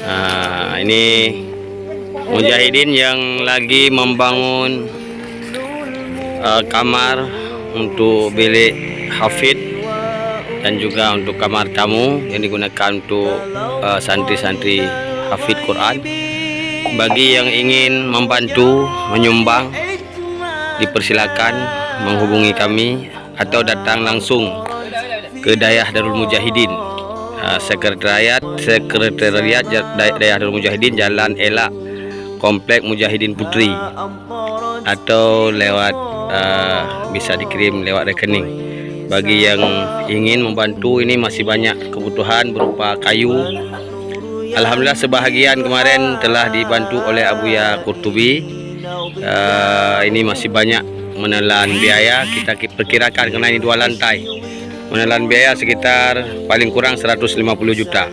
Nah, ini mujahidin yang lagi membangun kamar untuk bilik hafid dan juga untuk kamar tamu yang digunakan untuk santri-santri hafid Quran. Bagi yang ingin membantu menyumbang, dipersilakan menghubungi kami atau datang langsung ke Dayah Darul Mujahidin, Sekretariat Dayah Darul Mujahidin, Jalan Elak, Komplek Mujahidin Putri, atau lewat bisa dikirim lewat rekening. Bagi yang ingin membantu, ini masih banyak kebutuhan berupa kayu. Alhamdulillah sebahagian kemarin telah dibantu oleh Abuya Qurtubi. Ini masih banyak menelan biaya. Kita perkirakan karena ini 2 lantai, menelan biaya sekitar paling kurang 150 juta.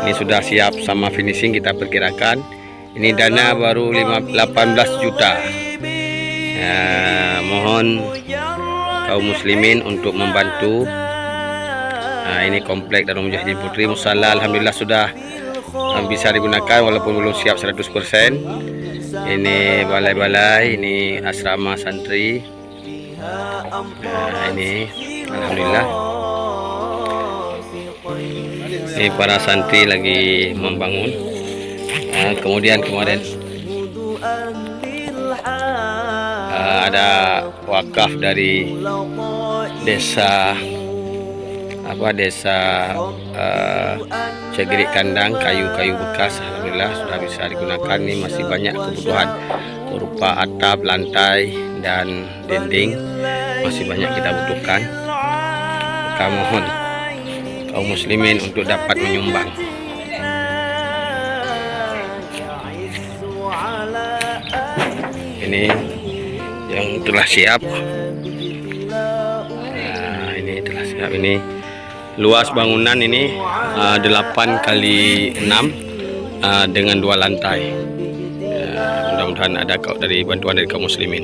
Ini sudah siap sama finishing, kita perkirakan. Ini dana baru 18 juta. Mohon kaum muslimin untuk membantu. Nah, ini komplek Darul Mujahidin Putri. Musalla alhamdulillah sudah bisa digunakan walaupun belum siap 100%. Ini balai-balai, ini asrama santri. Nah, ini alhamdulillah. Ini para santri lagi membangun. Kemudian kemarin ada wakaf dari desa Cegerik Kandang, kayu-kayu bekas. Alhamdulillah sudah bisa digunakan. Ini masih banyak kebutuhan berupa atap, lantai, dan dinding. Masih banyak kita butuhkan. Maka mohon kaum muslimin untuk dapat menyumbang. Ini yang telah siap. Nah, ini telah siap. Ini luas bangunan ini 8x6 dengan 2 lantai. Mudah-mudahan ada dari bantuan dari kaum muslimin.